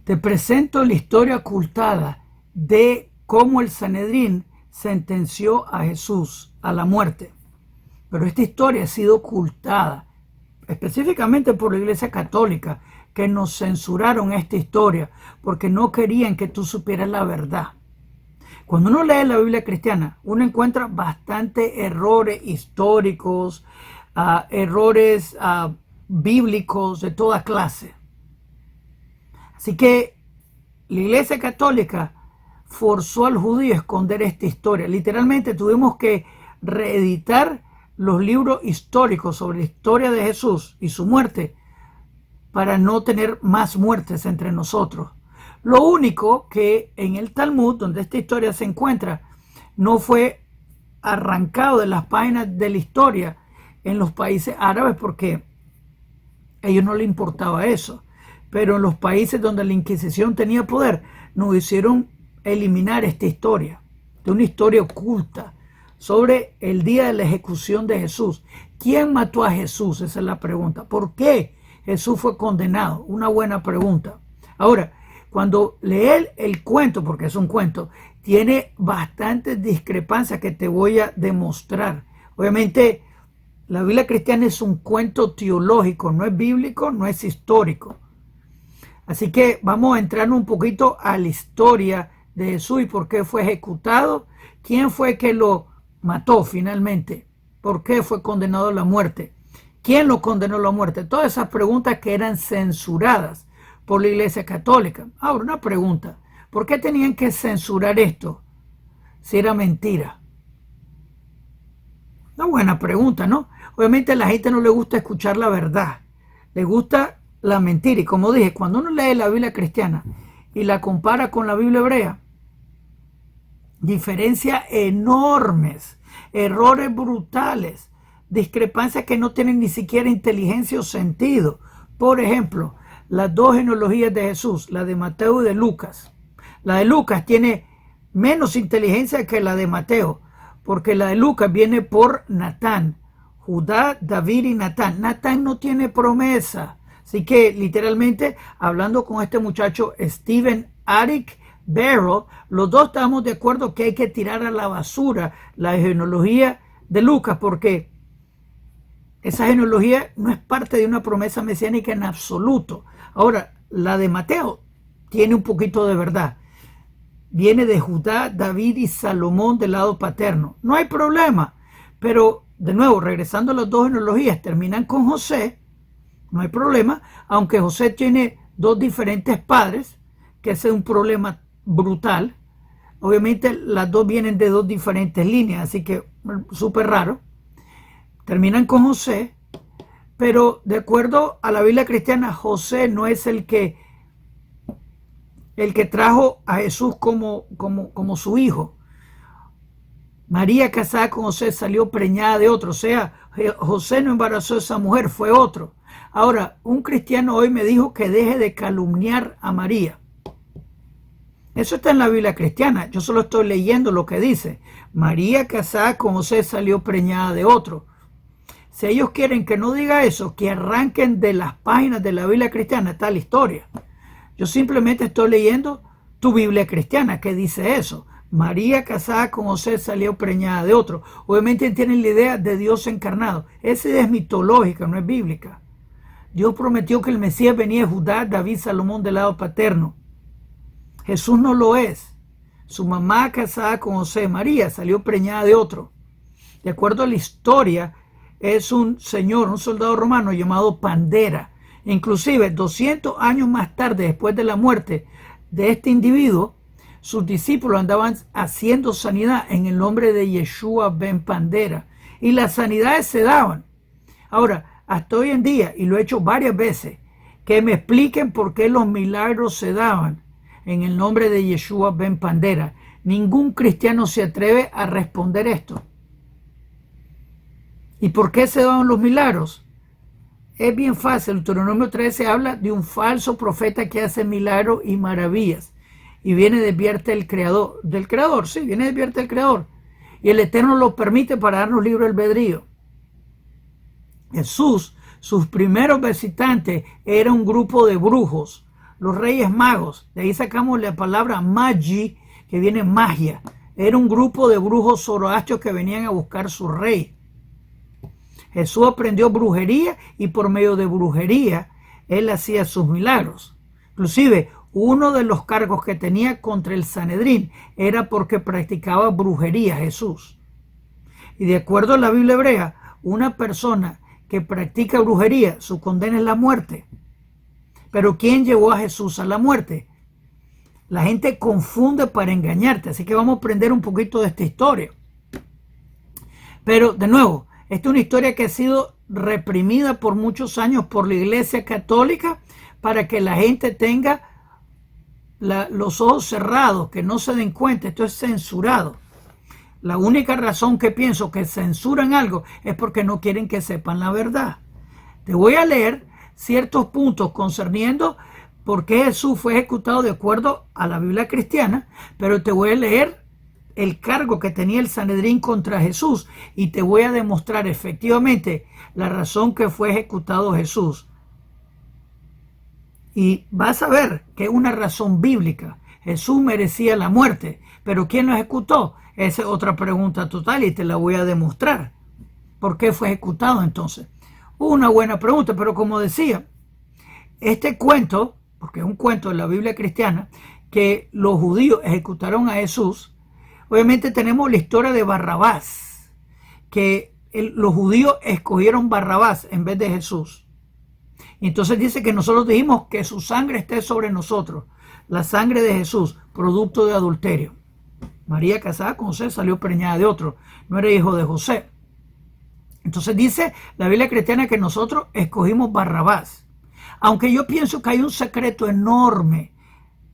Te presento la historia ocultada de cómo el Sanedrín sentenció a Jesús a la muerte. Pero esta historia ha sido ocultada, específicamente por la Iglesia Católica, que nos censuraron esta historia porque no querían que tú supieras la verdad. Cuando uno lee la Biblia cristiana, uno encuentra bastantes errores históricos, errores bíblicos de toda clase. Así que la Iglesia Católica forzó al judío a esconder esta historia. Literalmente tuvimos que reeditar los libros históricos sobre la historia de Jesús y su muerte para no tener más muertes entre nosotros. Lo único que en el Talmud, donde esta historia se encuentra, no fue arrancado de las páginas de la historia en los países árabes porque a ellos no les importaba eso. Pero en los países donde la Inquisición tenía poder, nos hicieron eliminar esta historia, de una historia oculta sobre el día de la ejecución de Jesús. ¿Quién mató a Jesús? Esa es la pregunta. ¿Por qué Jesús fue condenado? Una buena pregunta. Ahora, cuando lees el cuento, porque es un cuento, tiene bastantes discrepancias que te voy a demostrar. Obviamente, la Biblia cristiana es un cuento teológico, no es bíblico, no es histórico. Así que vamos a entrar un poquito a la historia de Jesús y por qué fue ejecutado, quién fue que lo mató finalmente, por qué fue condenado a la muerte, quién lo condenó a la muerte. Todas esas preguntas que eran censuradas por la Iglesia Católica. Ahora, una pregunta, ¿por qué tenían que censurar esto si era mentira? Una buena pregunta, ¿no? Obviamente a la gente no le gusta escuchar la verdad, le gusta la mentira. Y como dije, cuando uno lee la Biblia cristiana y la compara con la Biblia hebrea, diferencias enormes, errores brutales, discrepancias que no tienen ni siquiera inteligencia o sentido. Por ejemplo, las dos genealogías de Jesús, la de Mateo y de Lucas. La de Lucas tiene menos inteligencia que la de Mateo, porque la de Lucas viene por Natán, Judá, David y Natán. Natán no tiene promesa. Así que literalmente, hablando con este muchacho Stephen Eric Barrow, los dos estamos de acuerdo que hay que tirar a la basura la genealogía de Lucas, porque esa genealogía no es parte de una promesa mesiánica en absoluto. Ahora, la de Mateo tiene un poquito de verdad. Viene de Judá, David y Salomón del lado paterno. No hay problema. Pero, de nuevo, regresando a las dos genealogías, terminan con José. No hay problema. Aunque José tiene dos diferentes padres, que ese es un problema brutal. Obviamente, las dos vienen de dos diferentes líneas, así que súper raro. Terminan con José, pero de acuerdo a la Biblia cristiana, José no es el que trajo a Jesús como su hijo. María, casada con José, salió preñada de otro. O sea, José no embarazó a esa mujer, fue otro. Ahora, un cristiano hoy me dijo que deje de calumniar a María. Eso está en la Biblia cristiana. Yo solo estoy leyendo lo que dice. María, casada con José, salió preñada de otro. Si ellos quieren que no diga eso, que arranquen de las páginas de la Biblia cristiana, está la historia. Yo simplemente estoy leyendo tu Biblia cristiana que dice eso. María, casada con José, salió preñada de otro. Obviamente tienen la idea de Dios encarnado. Esa idea es mitológica, no es bíblica. Dios prometió que el Mesías venía de Judá, David, Salomón del lado paterno. Jesús no lo es. Su mamá, casada con José, María, salió preñada de otro. De acuerdo a la historia, es un señor, un soldado romano llamado Pandera. Inclusive 200 años más tarde, después de la muerte de este individuo, sus discípulos andaban haciendo sanidad en el nombre de Yeshua ben Pandera. Y las sanidades se daban. Ahora, hasta hoy en día, y lo he hecho varias veces, que me expliquen por qué los milagros se daban en el nombre de Yeshua ben Pandera. Ningún cristiano se atreve a responder esto. ¿Y por qué se daban los milagros? Es bien fácil. Deuteronomio 13 habla de un falso profeta que hace milagros y maravillas. Y viene de parte del Creador. Del Creador, sí, viene de parte del Creador. Y el Eterno lo permite para darnos libre albedrío. Jesús, sus primeros visitantes, era un grupo de brujos, los reyes magos. De ahí sacamos la palabra magi, que viene magia. Era un grupo de brujos zoroastrios que venían a buscar su rey. Jesús aprendió brujería y por medio de brujería él hacía sus milagros. Inclusive, uno de los cargos que tenía contra el Sanedrín era porque practicaba brujería Jesús. Y de acuerdo a la Biblia hebrea, una persona que practica brujería, su condena es la muerte. Pero ¿quién llevó a Jesús a la muerte? La gente confunde para engañarte, así que vamos a aprender un poquito de esta historia. Pero, de nuevo, esta es una historia que ha sido reprimida por muchos años por la Iglesia Católica para que la gente tenga los ojos cerrados, que no se den cuenta. Esto es censurado. La única razón que pienso que censuran algo es porque no quieren que sepan la verdad. Te voy a leer ciertos puntos concerniendo por qué Jesús fue ejecutado de acuerdo a la Biblia cristiana, pero te voy a leer el cargo que tenía el Sanedrín contra Jesús y te voy a demostrar efectivamente la razón que fue ejecutado Jesús. Y vas a ver que es una razón bíblica. Jesús merecía la muerte, pero ¿quién lo ejecutó? Esa es otra pregunta total y te la voy a demostrar. ¿Por qué fue ejecutado entonces? Una buena pregunta, pero como decía, este cuento, porque es un cuento de la Biblia cristiana, que los judíos ejecutaron a Jesús, obviamente tenemos la historia de Barrabás, que los judíos escogieron Barrabás en vez de Jesús. Y entonces dice que nosotros dijimos que su sangre esté sobre nosotros, la sangre de Jesús, producto de adulterio. María, casada con José, salió preñada de otro, no era hijo de José. Entonces dice la Biblia cristiana que nosotros escogimos Barrabás. Aunque yo pienso que hay un secreto enorme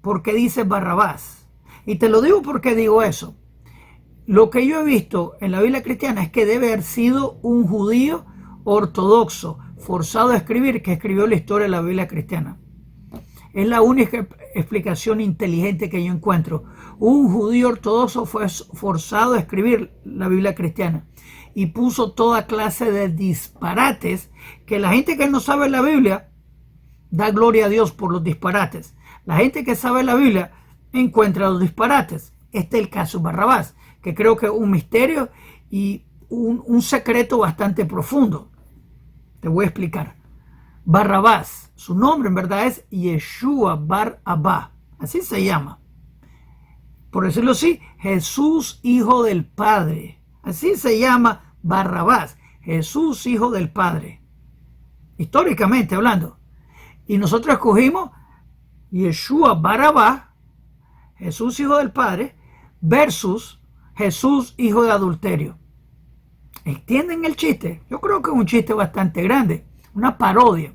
porque dice Barrabás. Y te lo digo porque digo eso. Lo que yo he visto en la Biblia cristiana es que debe haber sido un judío ortodoxo, forzado a escribir, que escribió la historia de la Biblia cristiana. Es la única explicación inteligente que yo encuentro. Un judío ortodoxo fue forzado a escribir la Biblia cristiana y puso toda clase de disparates que la gente que no sabe la Biblia da gloria a Dios por los disparates. La gente que sabe la Biblia encuentra los disparates. Este es el caso de Barrabás, que creo que es un misterio y un secreto bastante profundo. Te voy a explicar. Barrabás, su nombre en verdad es Yeshua Bar Abba, así se llama. Por decirlo así, Jesús, hijo del Padre. Así se llama Barrabás, Jesús, hijo del Padre. Históricamente hablando. Y nosotros escogimos Yeshua Bar Abba, Jesús, hijo del Padre, versus Jesús, hijo de adulterio. ¿Entienden el chiste? Yo creo que es un chiste bastante grande, una parodia.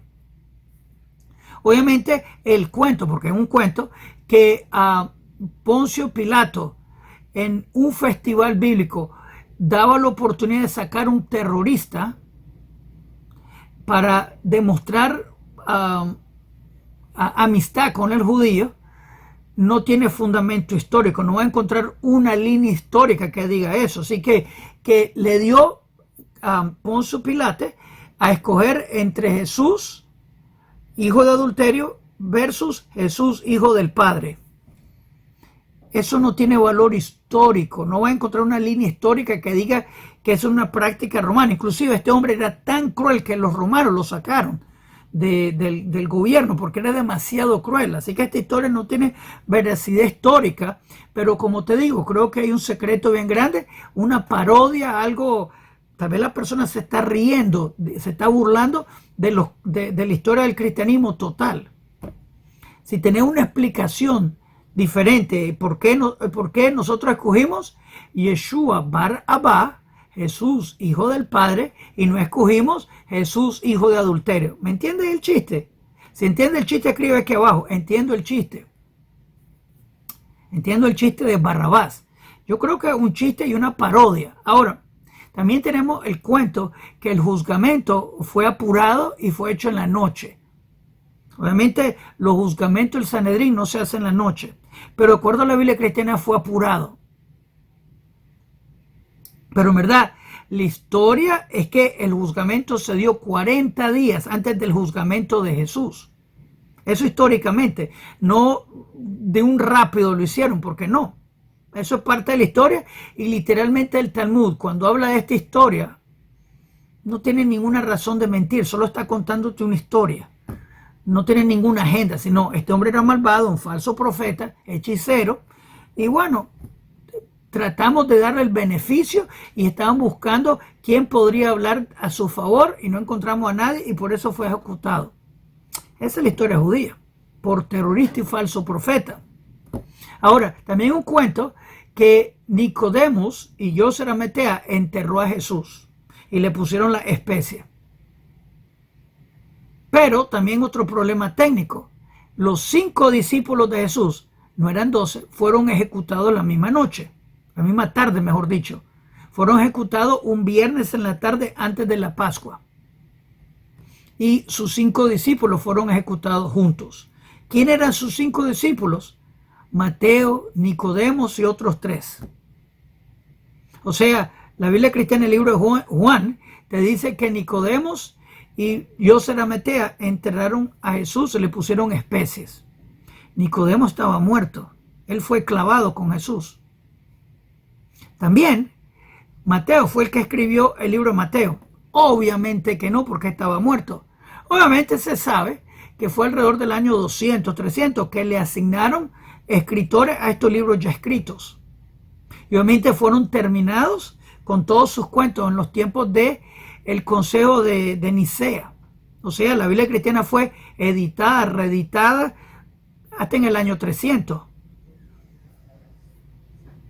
Obviamente el cuento, porque es un cuento, que a Poncio Pilato en un festival bíblico daba la oportunidad de sacar un terrorista para demostrar amistad con el judío, no tiene fundamento histórico. No va a encontrar una línea histórica que diga eso. Así que le dio a Poncio Pilato a escoger entre Jesús, hijo de adulterio, versus Jesús, hijo del Padre. Eso no tiene valor histórico. No va a encontrar una línea histórica que diga que es una práctica romana. Inclusive este hombre era tan cruel que los romanos lo sacaron del gobierno porque era demasiado cruel. Así que esta historia no tiene veracidad histórica, pero como te digo, creo que hay un secreto bien grande, una parodia, algo. Tal vez la persona se está riendo, se está burlando de la historia del cristianismo total. Si tenés una explicación diferente, ¿por qué nosotros escogimos Yeshua Bar Abba, Jesús, hijo del Padre, y no escogimos Jesús, hijo de adulterio? ¿Me entiendes el chiste? Si entiende el chiste, escribe aquí abajo. Entiendo el chiste. Entiendo el chiste de Barrabás. Yo creo que es un chiste y una parodia. Ahora, también tenemos el cuento que el juzgamento fue apurado y fue hecho en la noche. Obviamente los juzgamentos del Sanedrín no se hacen en la noche, pero de acuerdo a la Biblia cristiana fue apurado. Pero en verdad, la historia es que el juzgamento se dio 40 días antes del juzgamento de Jesús. Eso históricamente, no de un rápido lo hicieron, porque no. Eso es parte de la historia y literalmente el Talmud, cuando habla de esta historia, no tiene ninguna razón de mentir, solo está contándote una historia. No tiene ninguna agenda, sino este hombre era malvado, un falso profeta, hechicero, y bueno, tratamos de darle el beneficio y estaban buscando quién podría hablar a su favor y no encontramos a nadie y por eso fue ejecutado. Esa es la historia judía, por terrorista y falso profeta. Ahora, también un cuento que Nicodemos y Yosef Arimatea enterró a Jesús y le pusieron la especia. Pero también otro problema técnico. Los 5 discípulos de Jesús, no eran 12, fueron ejecutados la misma noche, la misma tarde, mejor dicho. Fueron ejecutados un viernes en la tarde antes de la Pascua. Y sus 5 discípulos fueron ejecutados juntos. ¿Quién eran sus 5 discípulos? Mateo, Nicodemos y otros 3. O sea, la Biblia cristiana en el libro de Juan te dice que Nicodemos y Yosef Arimatea enterraron a Jesús y le pusieron especies. Nicodemos estaba muerto. Él fue clavado con Jesús. También Mateo fue el que escribió el libro de Mateo. Obviamente que no, porque estaba muerto. Obviamente se sabe que fue alrededor del año 200, 300 que le asignaron escritores a estos libros ya escritos. Y obviamente fueron terminados con todos sus cuentos en los tiempos de el Consejo de Nicea. O sea, la Biblia cristiana fue editada, reeditada hasta en el año 300.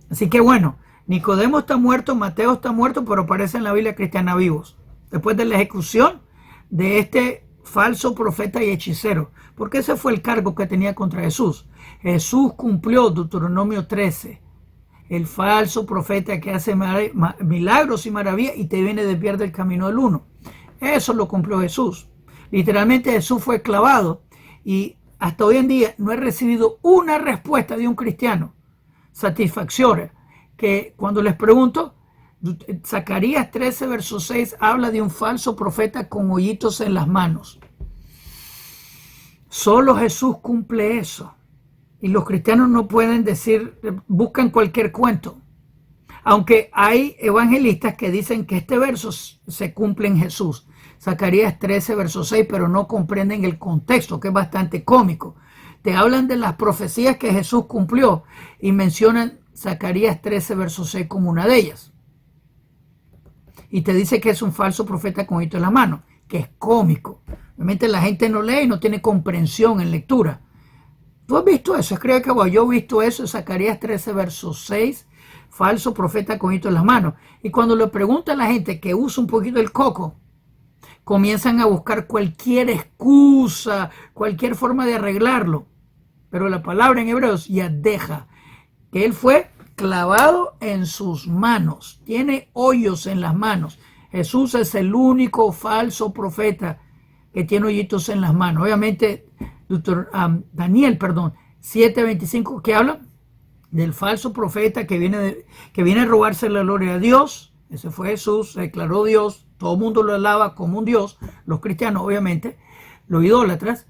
Así que bueno, Nicodemo está muerto, Mateo está muerto, pero aparece en la Biblia cristiana vivos. Después de la ejecución de este falso profeta y hechicero, porque ese fue el cargo que tenía contra Jesús. Jesús cumplió Deuteronomio 13. El falso profeta que hace milagros y maravillas y te viene de desviar del camino del uno. Eso lo cumplió Jesús. Literalmente Jesús fue clavado y hasta hoy en día no he recibido una respuesta de un cristiano satisfactoria, que cuando les pregunto, Zacarías 13 verso 6 habla de un falso profeta con hoyitos en las manos. Solo Jesús cumple eso. Y los cristianos no pueden decir, buscan cualquier cuento. Aunque hay evangelistas que dicen que este verso se cumple en Jesús. Zacarías 13 verso 6, pero no comprenden el contexto, que es bastante cómico. Te hablan de las profecías que Jesús cumplió y mencionan Zacarías 13 verso 6 como una de ellas. Y te dice que es un falso profeta con hito en la mano, que es cómico. Obviamente la gente no lee y no tiene comprensión en lectura. ¿Tú has visto eso? Creo que yo he visto eso en Zacarías 13 verso 6, falso profeta con hito en las manos. Y cuando le pregunta a la gente que usa un poquito el coco, comienzan a buscar cualquier excusa, cualquier forma de arreglarlo. Pero la palabra en hebreo es yadeja, que él fue clavado en sus manos, tiene hoyos en las manos. Jesús es el único falso profeta que tiene hoyitos en las manos. Obviamente Daniel 7:25, que habla del falso profeta que viene a robarse la gloria a Dios. Ese fue Jesús, se declaró Dios, todo el mundo lo alaba como un Dios, los cristianos obviamente, los idólatras,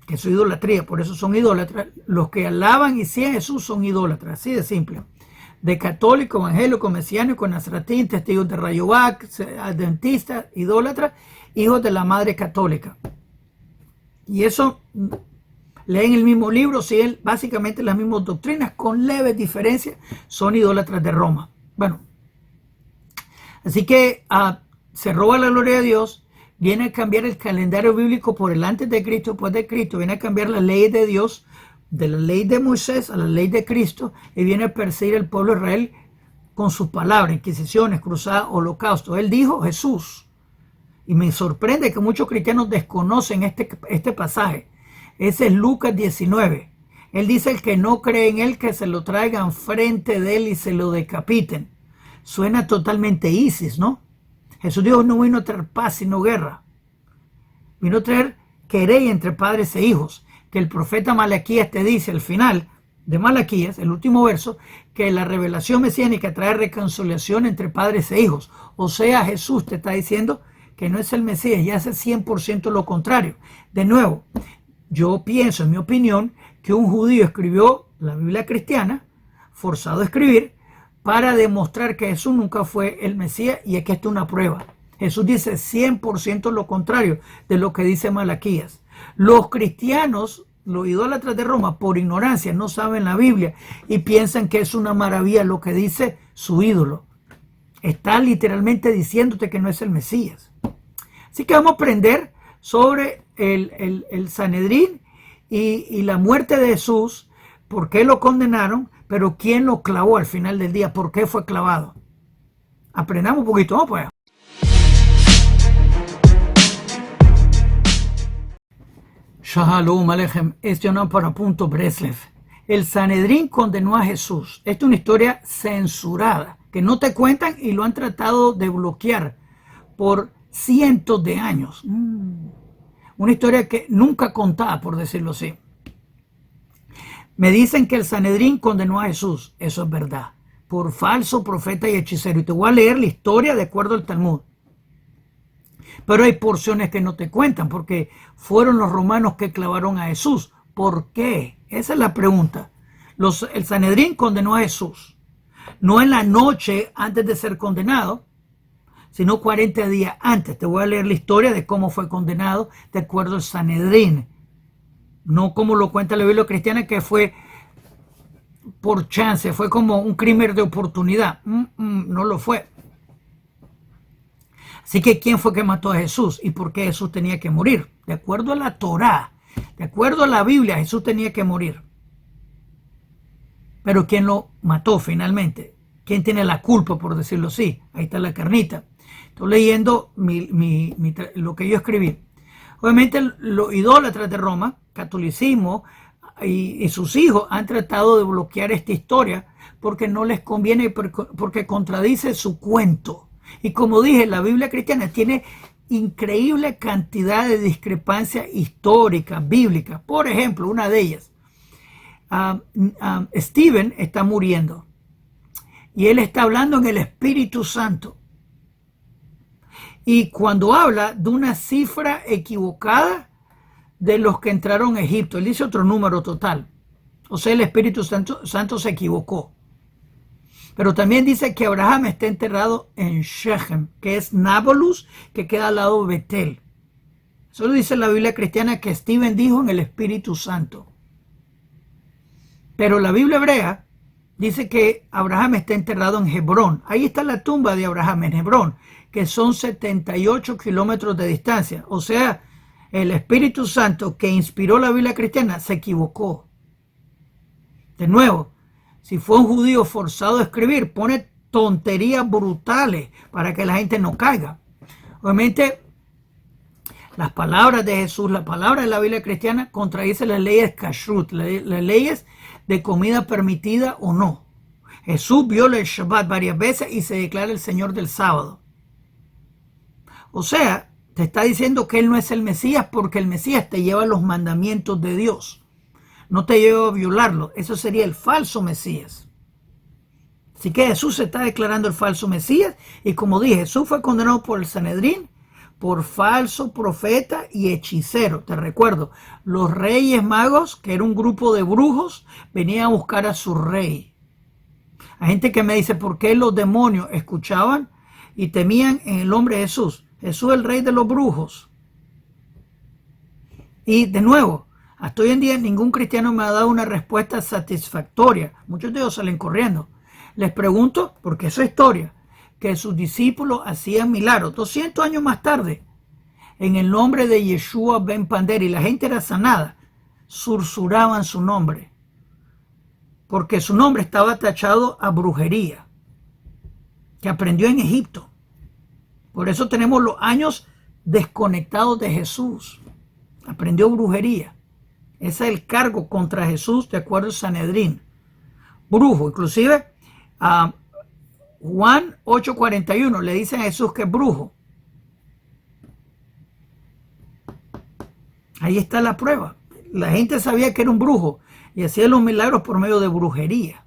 que es su idolatría, por eso son idólatras. Los que alaban y siguen a Jesús son idólatras, así de simple. De católico, evangélico, mesiánico, nazaretín, testigos de Jehová, adventistas, idólatras, hijos de la madre católica. Y eso leen el mismo libro, siguen básicamente las mismas doctrinas, con leves diferencias, son idólatras de Roma. Bueno, así que se roba la gloria de Dios, viene a cambiar el calendario bíblico por el antes de Cristo, después de Cristo, viene a cambiar las leyes de Dios, de la ley de Moisés a la ley de Cristo, y viene a perseguir al pueblo de Israel con sus palabras, inquisiciones, cruzadas, holocausto. Él dijo Jesús. Y me sorprende que muchos cristianos desconocen este pasaje. Ese es Lucas 19. Él dice: el que no cree en él, que se lo traigan frente de él y se lo decapiten. Suena totalmente ISIS, ¿no? Jesús dijo: no vino a traer paz sino guerra. Vino a traer querella entre padres e hijos. Que el profeta Malaquías te dice al final de Malaquías, el último verso, que la revelación mesiánica trae reconciliación entre padres e hijos. O sea, Jesús te está diciendo que no es el Mesías, y hace 100% lo contrario. De nuevo, yo pienso, en mi opinión, que un judío escribió la Biblia cristiana, forzado a escribir, para demostrar que Jesús nunca fue el Mesías, y es que esto es una prueba. Jesús dice 100% lo contrario de lo que dice Malaquías. Los cristianos, los idólatras de Roma, por ignorancia, no saben la Biblia y piensan que es una maravilla lo que dice su ídolo. Está literalmente diciéndote que no es el Mesías. Así que vamos a aprender sobre el Sanedrín y la muerte de Jesús, por qué lo condenaron, pero quién lo clavó al final del día, por qué fue clavado. Aprendamos un poquito, ¿no? Pues. Shalom Aleichem, es Jonathan para Punto Breslev. El Sanedrín condenó a Jesús. Esta es una historia censurada, que no te cuentan y lo han tratado de bloquear por cientos de años. Una historia que nunca contada, por decirlo así. Me dicen que el Sanedrín condenó a Jesús. Eso es verdad. Por falso profeta y hechicero. Y te voy a leer la historia de acuerdo al Talmud. Pero hay porciones que no te cuentan, porque fueron los romanos que clavaron a Jesús. ¿Por qué? Esa es la pregunta. El Sanedrín condenó a Jesús. No en la noche antes de ser condenado, sino 40 días antes. Te voy a leer la historia de cómo fue condenado de acuerdo al Sanedrín. No como lo cuenta la Biblia cristiana, que fue por chance, fue como un crimen de oportunidad. No lo fue. Así que ¿quién fue que mató a Jesús? ¿Y por qué Jesús tenía que morir? De acuerdo a la Torá, de acuerdo a la Biblia, Jesús tenía que morir. Pero ¿quién lo mató finalmente? ¿Quién tiene la culpa, por decirlo así? Ahí está la carnita. Estoy leyendo lo que yo escribí. Obviamente los idólatras de Roma, catolicismo y sus hijos han tratado de bloquear esta historia porque no les conviene, porque contradice su cuento. Y como dije, la Biblia cristiana tiene increíble cantidad de discrepancias históricas, bíblicas. Por ejemplo, una de ellas, Stephen está muriendo y él está hablando en el Espíritu Santo. Y cuando habla de una cifra equivocada de los que entraron a Egipto, él dice otro número total. O sea, el Espíritu Santo se equivocó. Pero también dice que Abraham está enterrado en Shechem, que es Nábolis, que queda al lado de Betel. Eso lo dice la Biblia cristiana que Stephen dijo en el Espíritu Santo. Pero la Biblia hebrea dice que Abraham está enterrado en Hebrón. Ahí está la tumba de Abraham en Hebrón, que son 78 kilómetros de distancia. O sea, el Espíritu Santo que inspiró la Biblia cristiana se equivocó. De nuevo, si fue un judío forzado a escribir, pone tonterías brutales para que la gente no caiga. Obviamente, las palabras de Jesús, la palabra de la Biblia cristiana contradice las leyes kashrut, las leyes de comida permitida o no. Jesús viola el Shabbat varias veces y se declara el Señor del sábado. O sea, te está diciendo que Él no es el Mesías porque el Mesías te lleva los mandamientos de Dios. No te lleva a violarlo. Eso sería el falso Mesías. Así que Jesús se está declarando el falso Mesías. Y como dije, Jesús fue condenado por el Sanedrín, por falso profeta y hechicero. Te recuerdo, los reyes magos, que era un grupo de brujos, venían a buscar a su rey. Hay gente que me dice, ¿por qué los demonios escuchaban y temían en el nombre de Jesús? Jesús es el rey de los brujos. Y de nuevo, hasta hoy en día ningún cristiano me ha dado una respuesta satisfactoria. Muchos de ellos salen corriendo. Les pregunto, porque es su historia, que sus discípulos hacían milagros. 200 años más tarde, en el nombre de Yeshua ben Pander, y la gente era sanada, susurraban su nombre. Porque su nombre estaba tachado a brujería, que aprendió en Egipto. Por eso tenemos los años desconectados de Jesús. Aprendió brujería. Ese es el cargo contra Jesús de acuerdo al Sanedrín. Brujo. Inclusive a Juan 8:41 le dicen a Jesús que es brujo. Ahí está la prueba. La gente sabía que era un brujo y hacía los milagros por medio de brujería.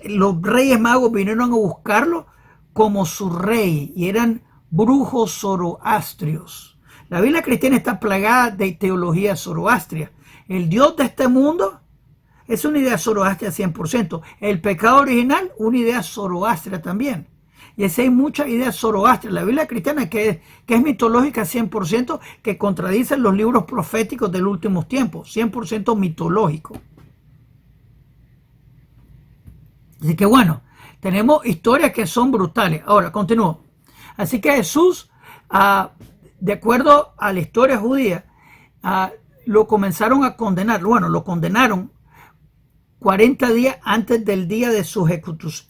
Los reyes magos vinieron a buscarlo como su rey y eran brujos zoroastrios. La Biblia cristiana está plagada de teología zoroastria. El Dios de este mundo es una idea zoroastria 100%. El pecado original, una idea zoroastria también. Y así hay muchas ideas zoroastrias. La Biblia cristiana que es mitológica 100%, que contradicen los libros proféticos del último tiempo, 100% mitológico. Así que bueno, tenemos historias que son brutales. Ahora, continúo. Así que Jesús, de acuerdo a la historia judía, lo comenzaron a condenar. Bueno, lo condenaron 40 días antes del día de su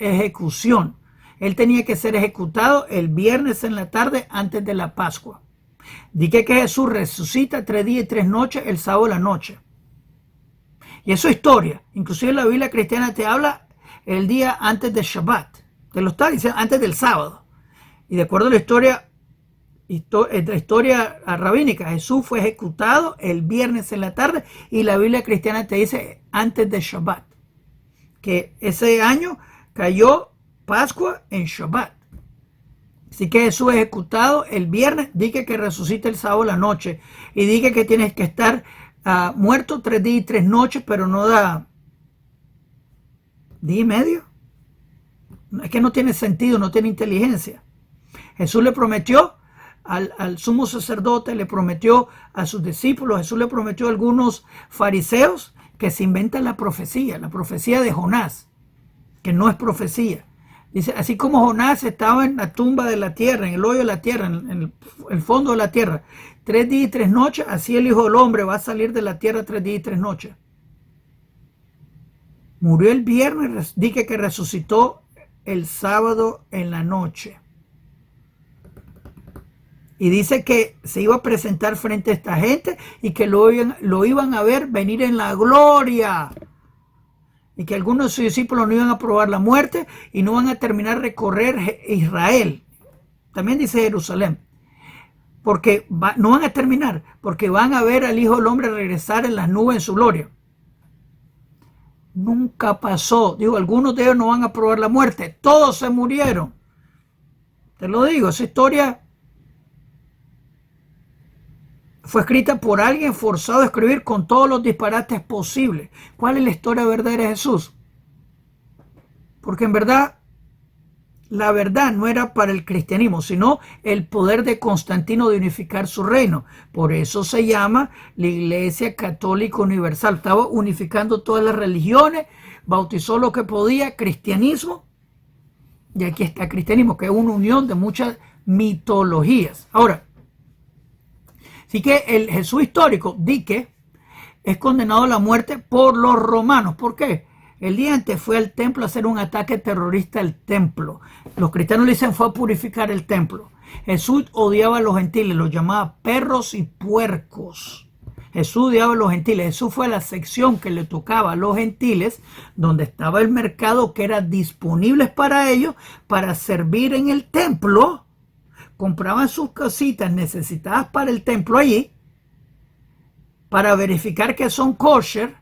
ejecución. Él tenía que ser ejecutado el viernes en la tarde antes de la Pascua. Dije que Jesús resucita 3 días y 3 noches el sábado de la noche. Y eso es historia. Inclusive la Biblia cristiana te habla el día antes de Shabbat. Te lo está diciendo antes del sábado. Y de acuerdo a la historia rabínica, Jesús fue ejecutado el viernes en la tarde y la Biblia cristiana te dice antes de Shabbat. Que ese año cayó Pascua en Shabbat. Así que Jesús es ejecutado el viernes, dije que resucita el sábado a la noche y dije que tienes que estar muerto 3 días y 3 noches, pero no da día y medio. Es que no tiene sentido, no tiene inteligencia. Jesús le prometió al sumo sacerdote, le prometió a sus discípulos, Jesús le prometió a algunos fariseos que se inventan la profecía de Jonás, que no es profecía. Dice, así como Jonás estaba en la tumba de la tierra, en el hoyo de la tierra, en el fondo de la tierra, 3 días y 3 noches, así el Hijo del Hombre va a salir de la tierra 3 días y 3 noches. Murió el viernes, dije que resucitó el sábado en la noche. Y dice que se iba a presentar frente a esta gente y que lo iban a ver venir en la gloria. Y que algunos de sus discípulos no iban a probar la muerte y no van a terminar de recorrer Israel. También dice Jerusalén. Porque no van a terminar, porque van a ver al Hijo del Hombre regresar en las nubes en su gloria. Nunca pasó. Digo, algunos de ellos no van a probar la muerte. Todos se murieron. Te lo digo, esa historia fue escrita por alguien forzado a escribir con todos los disparates posibles. ¿Cuál es la historia verdadera de Jesús? Porque en verdad, la verdad no era para el cristianismo, sino el poder de Constantino de unificar su reino. Por eso se llama la Iglesia Católica Universal. Estaba unificando todas las religiones, bautizó lo que podía, cristianismo. Y aquí está cristianismo, que es una unión de muchas mitologías. Ahora, así que el Jesús histórico, Dique, es condenado a la muerte por los romanos. ¿Por qué? El día antes fue al templo a hacer un ataque terrorista al templo. Los cristianos le dicen fue a purificar el templo. Jesús odiaba a los gentiles, los llamaba perros y puercos. Jesús odiaba a los gentiles. Jesús fue a la sección que le tocaba a los gentiles, donde estaba el mercado que era disponible para ellos, para servir en el templo. Compraban sus cositas necesitadas para el templo allí, para verificar que son kosher,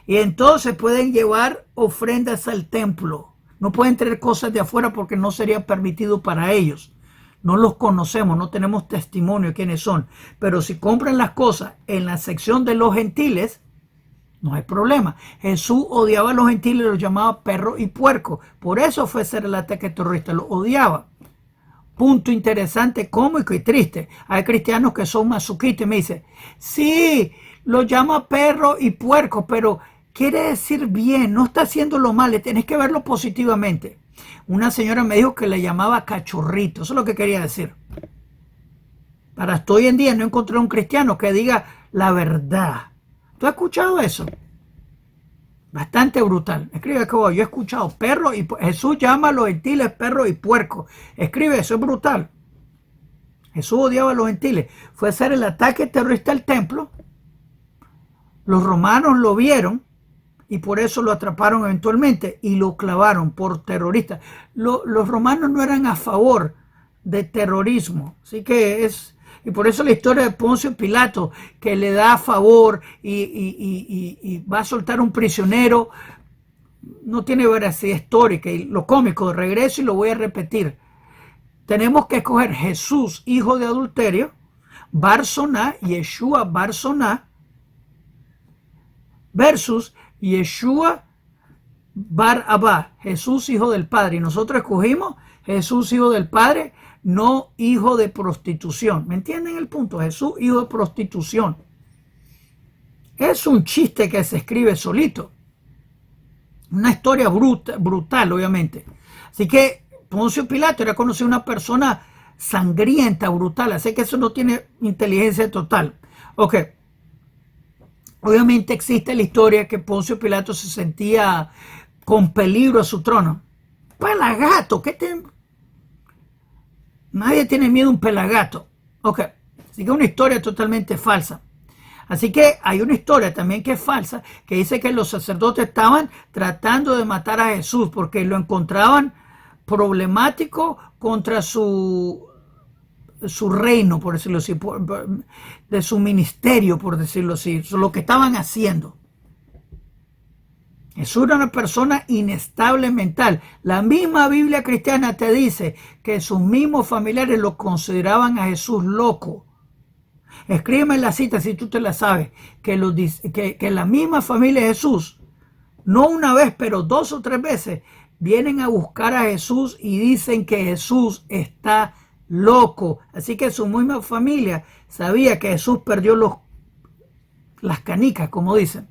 y entonces pueden llevar ofrendas al templo. No pueden traer cosas de afuera porque no sería permitido para ellos. No los conocemos, no tenemos testimonio de quiénes son. Pero si compran las cosas en la sección de los gentiles, no hay problema. Jesús odiaba a los gentiles, los llamaba perro y puerco. Por eso fue ser el ataque terrorista, los odiaba. Punto interesante, cómico y triste. Hay cristianos que son masoquistas y me dicen, sí, lo llama perro y puerco, pero quiere decir bien, no está haciéndolo mal, tenés que verlo positivamente. Una señora me dijo que le llamaba cachorrito, eso es lo que quería decir. Para hasta hoy en día no encontré un cristiano que diga la verdad. ¿Tú has escuchado eso? Bastante brutal. Escribe que yo he escuchado perro y Jesús llama a los gentiles perro y puerco. Escribe eso, es brutal. Jesús odiaba a los gentiles. Fue a hacer el ataque terrorista al templo. Los romanos lo vieron y por eso lo atraparon eventualmente y lo clavaron por terrorista. Los romanos no eran a favor de terrorismo. Así que es... Y por eso la historia de Poncio Pilato, que le da a favor y va a soltar un prisionero, no tiene veracidad histórica. Y lo cómico, regreso y lo voy a repetir. Tenemos que escoger Jesús, hijo de adulterio, Barsoná, Yeshua Barsoná, versus Yeshua Bar Abba, Jesús hijo del Padre. Y nosotros escogimos Jesús hijo del Padre, no hijo de prostitución. ¿Me entienden el punto? Jesús hijo de prostitución. Es un chiste que se escribe solito. Una historia brutal, obviamente. Así que Poncio Pilato era conocido una persona sangrienta, brutal. Así que eso no tiene inteligencia total. Ok. Obviamente existe la historia que Poncio Pilato se sentía con peligro a su trono. Pelagato, nadie tiene miedo a un pelagato. Ok. Así que es una historia totalmente falsa. Así que hay una historia también que es falsa, que dice que los sacerdotes estaban tratando de matar a Jesús porque lo encontraban problemático contra su reino, por decirlo así, de su ministerio, por decirlo así, lo que estaban haciendo. Jesús era una persona inestable mental. La misma Biblia cristiana te dice que sus mismos familiares lo consideraban a Jesús loco. Escríbeme la cita si tú te la sabes, que la misma familia de Jesús, no una vez, pero 2 o 3 veces, vienen a buscar a Jesús y dicen que Jesús está loco. Así que su misma familia sabía que Jesús perdió las canicas, como dicen.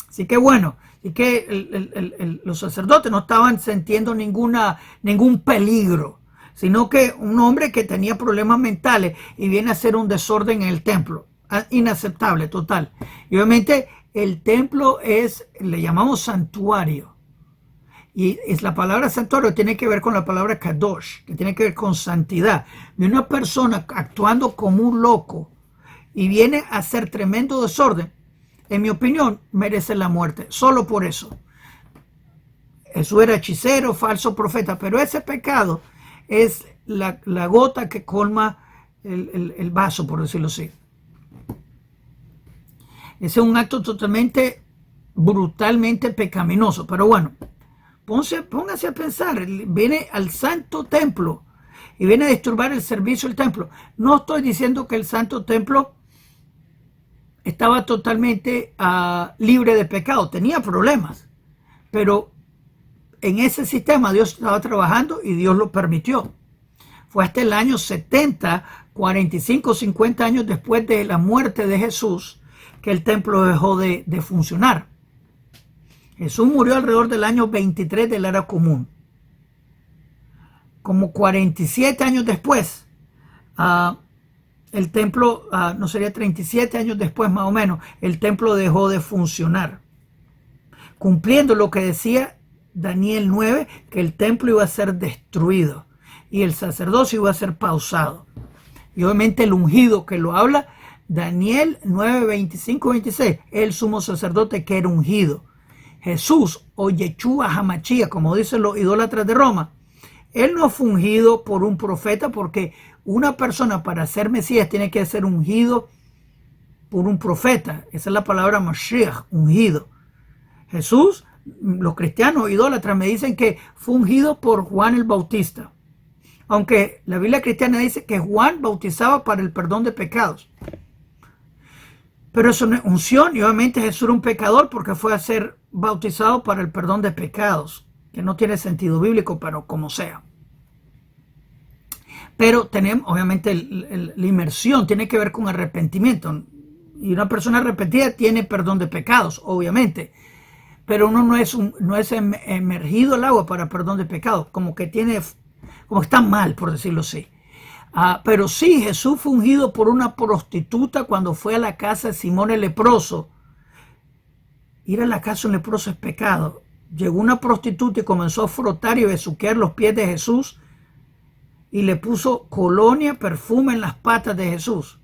Así que bueno, y que los sacerdotes no estaban sintiendo ningún peligro, sino que un hombre que tenía problemas mentales y viene a hacer un desorden en el templo. Inaceptable, total. Y obviamente el templo le llamamos santuario. Y la palabra santuario tiene que ver con la palabra kadosh, que tiene que ver con santidad. Y una persona actuando como un loco y viene a hacer tremendo desorden, en mi opinión, merece la muerte. Solo por eso. Jesús era hechicero, falso profeta, pero ese pecado es la gota que colma el vaso, por decirlo así. Ese es un acto totalmente, brutalmente pecaminoso. Pero bueno, póngase a pensar, viene al santo templo y viene a disturbar el servicio del templo. No estoy diciendo que el santo templo estaba totalmente libre de pecado, tenía problemas, pero en ese sistema Dios estaba trabajando y Dios lo permitió. Fue hasta el año 70, 45, 50 años después de la muerte de Jesús, que el templo dejó de funcionar. Jesús murió alrededor del año 23 de la era común. Como 47 años después, el templo, no sería 37 años después más o menos, el templo dejó de funcionar, cumpliendo lo que decía Daniel 9, que el templo iba a ser destruido y el sacerdocio iba a ser pausado. Y obviamente el ungido que lo habla, Daniel 9, 25, 26, el sumo sacerdote que era ungido. Jesús o Yeshua HaMashiach, como dicen los idólatras de Roma, él no fue ungido por un profeta, porque una persona para ser Mesías tiene que ser ungido por un profeta. Esa es la palabra Mashiach, ungido. Jesús, los cristianos idólatras me dicen que fue ungido por Juan el Bautista, aunque la Biblia cristiana dice que Juan bautizaba para el perdón de pecados. Pero eso no es unción, y obviamente Jesús era un pecador porque fue a ser bautizado para el perdón de pecados, que no tiene sentido bíblico, pero como sea. Pero tenemos, obviamente, la inmersión tiene que ver con arrepentimiento, y una persona arrepentida tiene perdón de pecados, obviamente, pero uno no es emergido al agua para perdón de pecados, como que está mal, por decirlo así. Pero sí, Jesús fue ungido por una prostituta cuando fue a la casa de Simón el leproso. Ir a la casa de un leproso es pecado. Llegó una prostituta y comenzó a frotar y besuquear los pies de Jesús y le puso colonia, perfume en las patas de Jesús.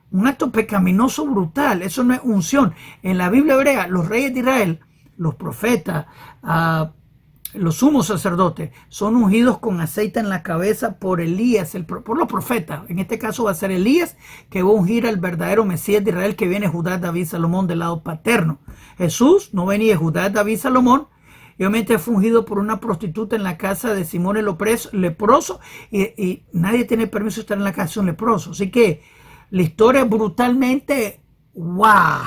Un acto pecaminoso brutal. Eso no es unción. En la Biblia hebrea, los reyes de Israel, los profetas, los sumos sacerdotes, son ungidos con aceite en la cabeza por Elías, por los profetas. En este caso va a ser Elías, que va a ungir al verdadero Mesías de Israel, que viene de Judá, David, Salomón, del lado paterno. Jesús no venía de Judá, David, Salomón, y obviamente es fungido por una prostituta en la casa de Simón el leproso, y nadie tiene permiso de estar en la casa de un leproso. Así que la historia es brutalmente ¡wow!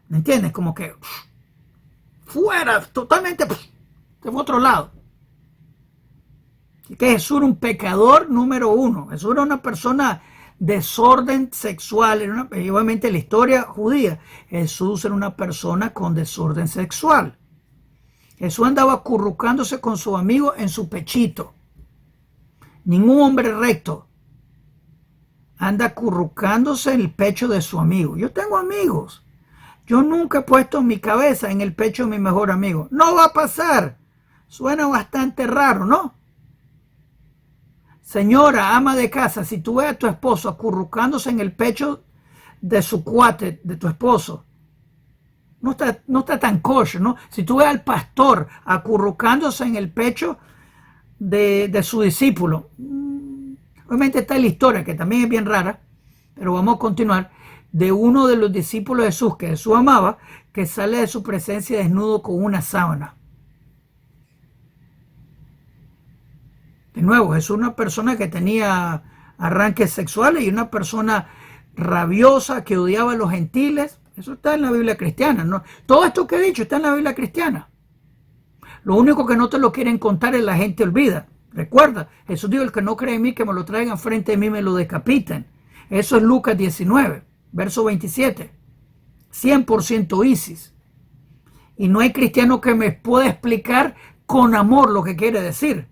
¿Me entiendes? Como que fuera, totalmente de otro lado. Así que Jesús era un pecador número uno. Jesús era una persona desorden sexual. Y obviamente en la historia judía, Jesús era una persona con desorden sexual. Jesús andaba acurrucándose con su amigo en su pechito. Ningún hombre recto anda acurrucándose en el pecho de su amigo. Yo tengo amigos. Yo nunca he puesto mi cabeza en el pecho de mi mejor amigo. No va a pasar. Suena bastante raro, ¿no? Señora, ama de casa, si tú ves a tu esposo acurrucándose en el pecho de su cuate, de tu esposo, no está tan kosher, ¿no? Si tú ves al pastor acurrucándose en el pecho de su discípulo, obviamente está la historia, que también es bien rara, pero vamos a continuar, de uno de los discípulos de Jesús, que Jesús amaba, que sale de su presencia desnudo con una sábana. De nuevo, Jesús una persona que tenía arranques sexuales y una persona rabiosa que odiaba a los gentiles. Eso está en la Biblia cristiana, ¿no? Todo esto que he dicho está en la Biblia cristiana. Lo único que no te lo quieren contar es la gente olvida. Recuerda, Jesús dijo, el que no cree en mí, que me lo traigan frente de mí, me lo decapiten. Eso es Lucas 19, verso 27. 100% ISIS. Y no hay cristiano que me pueda explicar con amor lo que quiere decir.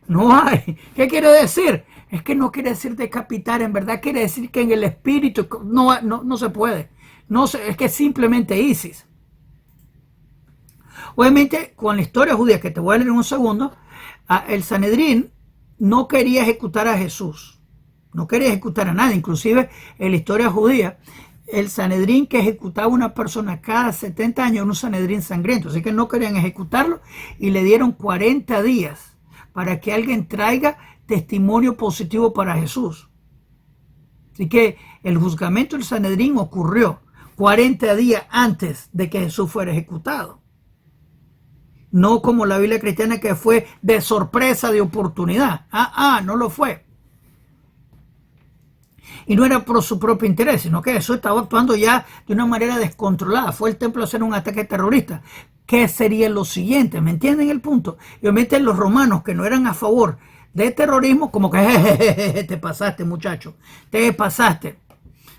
No hay. ¿Qué quiere decir? Es que no quiere decir decapitar, en verdad quiere decir que en el espíritu no se puede. Es que es simplemente ISIS. Obviamente, con la historia judía, que te voy a leer en un segundo, el Sanedrín no quería ejecutar a Jesús. No quería ejecutar a nadie. Inclusive, en la historia judía, el Sanedrín que ejecutaba a una persona cada 70 años era un Sanedrín sangriento. Así que no querían ejecutarlo y le dieron 40 días para que alguien traiga testimonio positivo para Jesús. Así que el juzgamiento del Sanedrín ocurrió 40 días antes de que Jesús fuera ejecutado. No como la Biblia cristiana, que fue de sorpresa, de oportunidad. No lo fue. Y no era por su propio interés, sino que Jesús estaba actuando ya de una manera descontrolada. Fue el templo a hacer un ataque terrorista. ¿Qué sería lo siguiente? ¿Me entienden el punto? Y obviamente los romanos, que no eran a favor de terrorismo, como que jejeje, te pasaste, muchacho, te pasaste.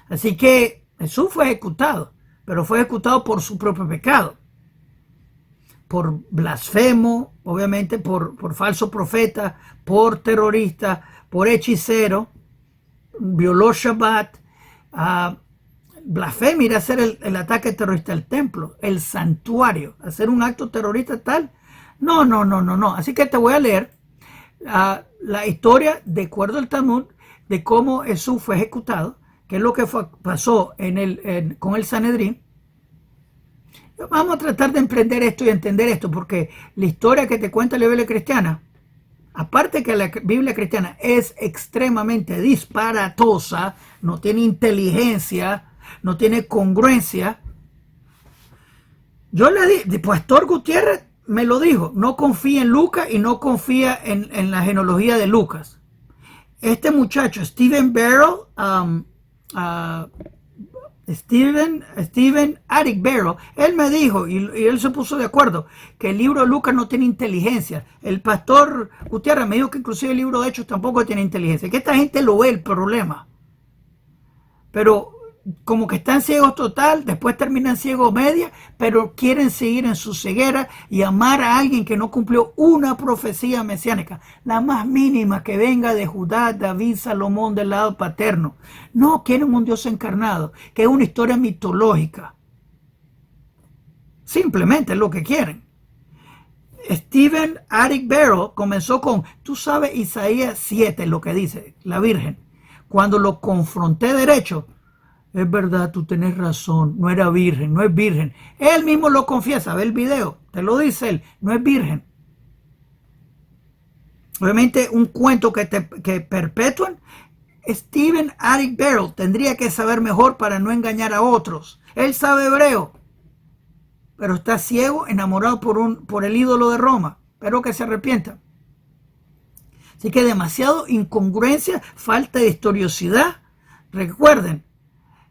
Así que Jesús fue ejecutado, pero fue ejecutado por su propio pecado, por blasfemo, obviamente por falso profeta, por terrorista, por hechicero, violó Shabbat, blasfemia, ir a hacer el ataque terrorista al templo, el santuario, hacer un acto terrorista tal. No. Así que te voy a leer la historia, de acuerdo al Talmud, de cómo Jesús fue ejecutado, qué es lo que pasó con el Sanedrín. Vamos a tratar de emprender esto y entender esto, porque la historia que te cuenta la Biblia cristiana, aparte que la Biblia cristiana es extremadamente disparatosa, no tiene inteligencia, no tiene congruencia. Yo le dije, Pastor Gutiérrez me lo dijo, no confía en Lucas y no confía en la genealogía de Lucas. Este muchacho, Stephen Barrow, Stephen Eric Barrow, él me dijo, y él se puso de acuerdo, que el libro de Lucas no tiene inteligencia. El pastor Gutiérrez me dijo que inclusive el libro de Hechos tampoco tiene inteligencia, que esta gente lo ve el problema. Pero como que están ciegos total, después terminan ciegos media, pero quieren seguir en su ceguera y amar a alguien que no cumplió una profecía mesiánica, la más mínima, que venga de Judá, David, Salomón, del lado paterno. No, quieren un Dios encarnado, que es una historia mitológica. Simplemente es lo que quieren. Stephen Eric Barrow comenzó con, tú sabes Isaías 7, lo que dice la Virgen. Cuando lo confronté derecho, es verdad, tú tenés razón, no era virgen, no es virgen. Él mismo lo confiesa, ve el video, te lo dice él, no es virgen. Obviamente un cuento que perpetúan. Stephen Eric Barrow tendría que saber mejor para no engañar a otros. Él sabe hebreo. pero está ciego, enamorado por el ídolo de Roma. Espero que se arrepienta. Así que demasiado incongruencia, falta de historicidad. Recuerden,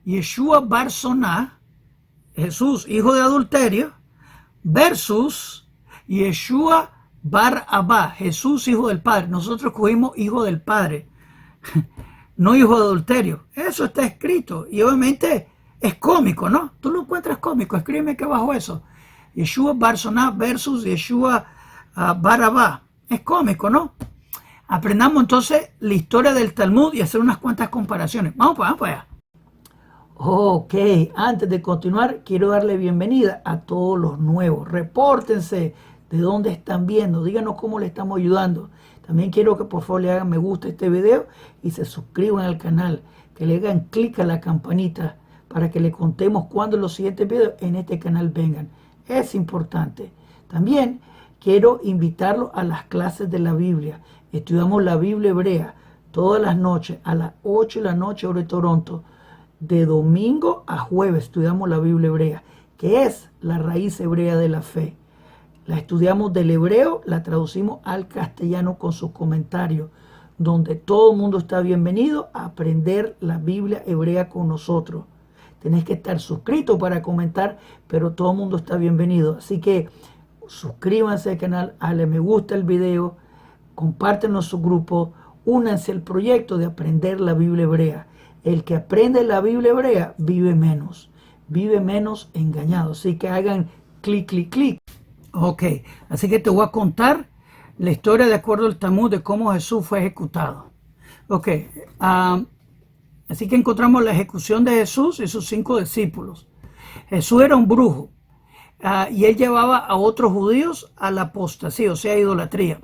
Yeshua Bar Soná, Jesús, hijo de adulterio, versus Yeshua Bar Abba, Jesús, hijo del Padre. Nosotros cogimos hijo del Padre, no hijo de adulterio. Eso está escrito y obviamente es cómico, ¿no? Tú lo encuentras cómico, escríbeme aquí abajo eso. Yeshua Bar Soná versus Yeshua Bar Abba. Es cómico, ¿no? Aprendamos entonces la historia del Talmud y hacer unas cuantas comparaciones. Vamos para allá. Ok, antes de continuar, quiero darle bienvenida a todos los nuevos. Repórtense de dónde están viendo, díganos cómo le estamos ayudando. También quiero que por favor le hagan me gusta a este video y se suscriban al canal, que le hagan clic a la campanita para que le contemos cuando los siguientes videos en este canal vengan. Es importante. También quiero invitarlos a las clases de la Biblia. Estudiamos la Biblia hebrea todas las noches a las 8 de la noche hora de Toronto. De domingo a jueves estudiamos la Biblia hebrea, que es la raíz hebrea de la fe. La estudiamos del hebreo, la traducimos al castellano con sus comentarios, donde todo el mundo está bienvenido a aprender la Biblia hebrea con nosotros. Tenés que estar suscrito para comentar, pero todo el mundo está bienvenido. Así que suscríbanse al canal, dale me gusta el video, compártenlo en su grupo, únanse al proyecto de aprender la Biblia hebrea. El que aprende la Biblia hebrea vive menos engañado. Así que hagan clic, clic, clic. Ok, así que te voy a contar la historia de acuerdo al Talmud de cómo Jesús fue ejecutado. Ok, así que encontramos la ejecución de Jesús y sus 5 discípulos. Jesús era un brujo y él llevaba a otros judíos a la apostasía, o sea, idolatría.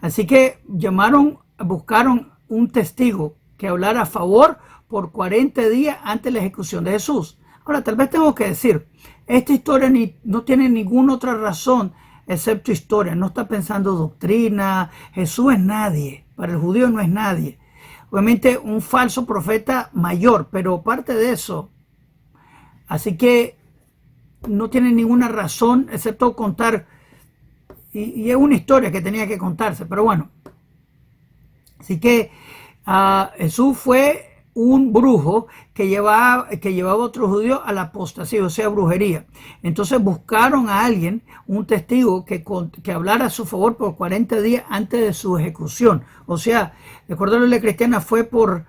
Así que buscaron un testigo que hablara a favor por 40 días antes de la ejecución de Jesús. Ahora, tal vez tengo que decir, esta historia no tiene ninguna otra razón excepto historia. No está pensando doctrina. Jesús es nadie. Para el judío no es nadie. Obviamente un falso profeta mayor, pero aparte de eso, así que no tiene ninguna razón excepto contar, y es una historia que tenía que contarse, pero bueno. Así que Jesús fue un brujo que llevaba a otros judíos a la apostasía, o sea, brujería. Entonces buscaron a alguien, un testigo que hablara a su favor por 40 días antes de su ejecución. O sea, de acuerdo a la ley cristiana, fue por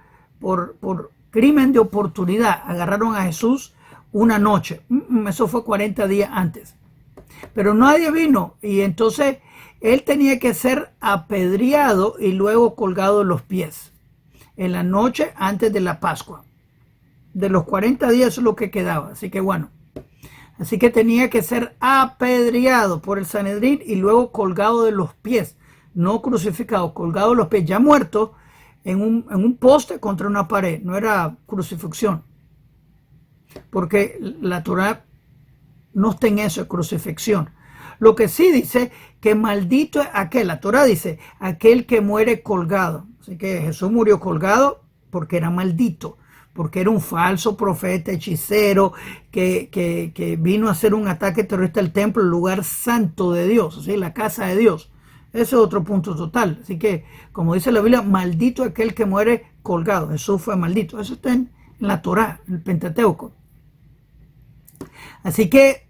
crimen de oportunidad. Agarraron a Jesús una noche. Eso fue 40 días antes. Pero nadie vino y entonces él tenía que ser apedreado y luego colgado de los pies en la noche antes de la Pascua. De los 40 días eso es lo que quedaba. Así que bueno. Así que tenía que ser apedreado por el Sanedrín y luego colgado de los pies. No crucificado, colgado de los pies. Ya muerto en un poste contra una pared. No era crucifixión. Porque la Torah no está en eso, es crucifixión. Lo que sí dice que maldito es aquel, la Torah dice, aquel que muere colgado. Así que Jesús murió colgado porque era maldito, porque era un falso profeta, hechicero, que vino a hacer un ataque terrorista al templo, el lugar santo de Dios, ¿sí? La casa de Dios. Ese es otro punto total. Así que, como dice la Biblia, maldito aquel que muere colgado. Jesús fue maldito. Eso está en la Torah, el Pentateuco. Así que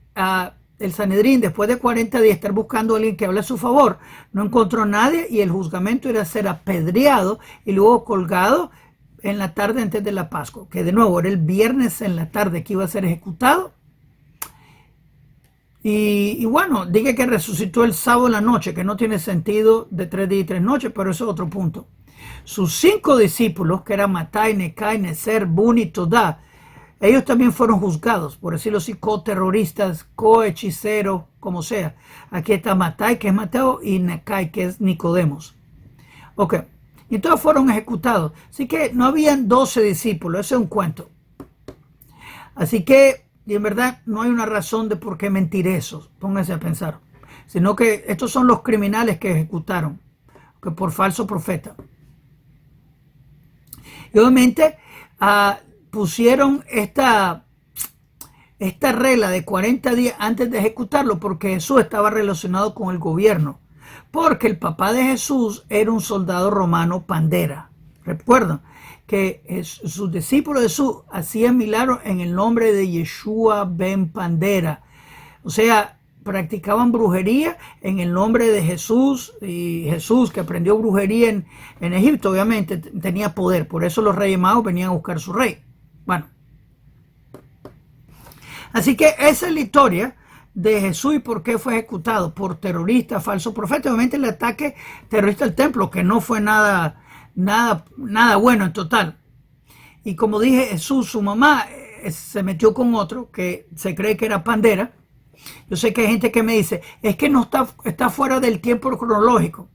el Sanedrín, después de 40 días estar buscando a alguien que hable a su favor, no encontró a nadie y el juzgamento era ser apedreado y luego colgado en la tarde antes de la Pascua, que de nuevo era el viernes en la tarde que iba a ser ejecutado. Y bueno, diga que resucitó el sábado en la noche, que no tiene sentido de 3 días y 3 noches, pero eso es otro punto. Sus 5 discípulos, que eran Matai, Nekai, Neser, Buni y Todá, ellos también fueron juzgados, por decirlo así, coterroristas, cohechiceros, como sea. Aquí está Matai, que es Mateo, y Nekai, que es Nicodemos. Ok, y todos fueron ejecutados. Así que no habían 12 discípulos, ese es un cuento. Así que, y en verdad, no hay una razón de por qué mentir eso, pónganse a pensar. Sino que estos son los criminales que ejecutaron, que por falso profeta. Y obviamente, pusieron esta esta regla de 40 días antes de ejecutarlo, porque Jesús estaba relacionado con el gobierno, porque el papá de Jesús era un soldado romano pandera. Recuerdan que sus discípulos de Jesús hacían milagros en el nombre de Yeshua ben Pandera, o sea, practicaban brujería en el nombre de Jesús, y Jesús, que aprendió brujería en Egipto, obviamente tenía poder, por eso los reyes magos venían a buscar su rey. Bueno, así que esa es la historia de Jesús y por qué fue ejecutado por terroristas, falso profeta. Obviamente el ataque terrorista al templo, que no fue nada bueno en total. Y como dije, Jesús, su mamá se metió con otro que se cree que era pandera. Yo sé que hay gente que me dice, es que no está fuera del tiempo cronológico.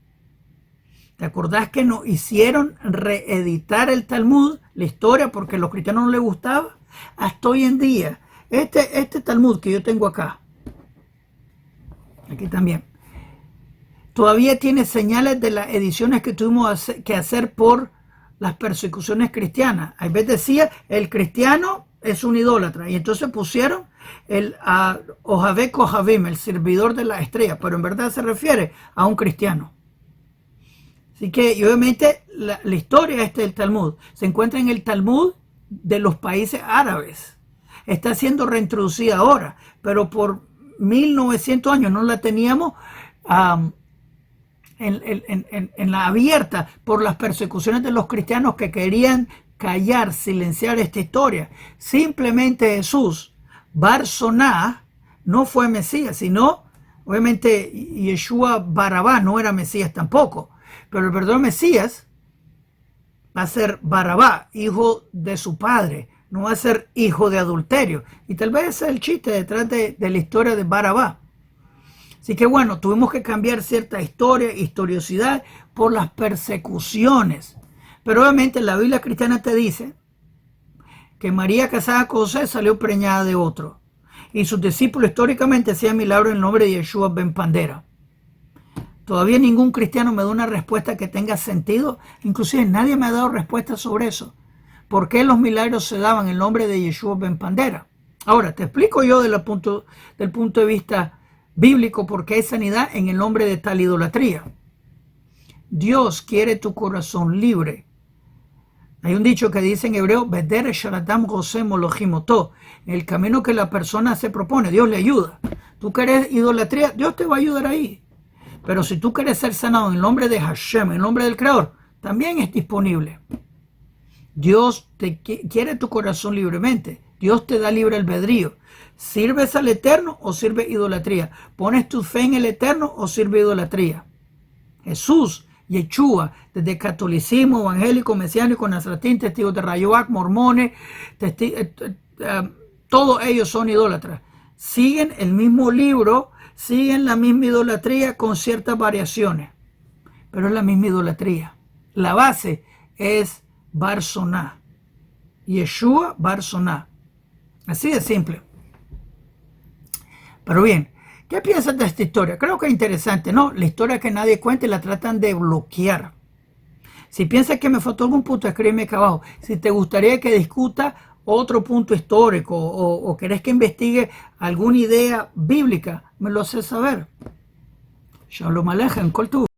¿Te acordás que nos hicieron reeditar el Talmud, la historia, porque a los cristianos no les gustaba? Hasta hoy en día, este Talmud que yo tengo acá, aquí también, todavía tiene señales de las ediciones que tuvimos que hacer por las persecuciones cristianas. A veces decía, el cristiano es un idólatra, y entonces pusieron el Ojavé Kohavim, el servidor de la estrella, pero en verdad se refiere a un cristiano. Así que, y obviamente, la historia del Talmud se encuentra en el Talmud de los países árabes. Está siendo reintroducida ahora, pero por 1900 años no la teníamos en la abierta por las persecuciones de los cristianos que querían callar, silenciar esta historia. Simplemente Jesús, Bar Soná, no fue Mesías, sino, obviamente, Yeshua Barabá no era Mesías tampoco, pero el verdadero Mesías va a ser Barabá, hijo de su padre, no va a ser hijo de adulterio. Y tal vez ese es el chiste detrás de la historia de Barabá. Así que bueno, tuvimos que cambiar cierta historiosidad por las persecuciones. Pero obviamente la Biblia cristiana te dice que María, casada con José, salió preñada de otro. Y sus discípulos históricamente hacían milagros en el nombre de Yeshua ben Pandera. Todavía ningún cristiano me da una respuesta que tenga sentido. Inclusive nadie me ha dado respuesta sobre eso. ¿Por qué los milagros se daban en el nombre de Yeshua ben Pandera? Ahora, te explico yo del punto de vista bíblico por qué hay sanidad en el nombre de tal idolatría. Dios quiere tu corazón libre. Hay un dicho que dice en hebreo, en el camino que la persona se propone, Dios le ayuda. Tú querés idolatría, Dios te va a ayudar ahí. Pero si tú quieres ser sanado en el nombre de Hashem, en el nombre del Creador, también es disponible. Dios quiere tu corazón libremente. Dios te da libre albedrío. ¿Sirves al Eterno o sirves idolatría? ¿Pones tu fe en el Eterno o sirve idolatría? Jesús, Yeshua, desde catolicismo, evangélico, mesiánico, nazaretín, testigos de Rayoac, mormones, todos ellos son idólatras. Siguen el mismo libro, siguen la misma idolatría con ciertas variaciones, pero es la misma idolatría. La base es Bar Soná, Yeshua Bar Soná. Así de simple. Pero bien, ¿qué piensas de esta historia? Creo que es interesante, ¿no? La historia que nadie cuenta y la tratan de bloquear. Si piensas que me faltó algún punto, escríbeme acá abajo. Si te gustaría que discuta otro punto histórico o querés que investigue alguna idea bíblica, me lo haces saber. Shalom Aleichem, Kol Tuv.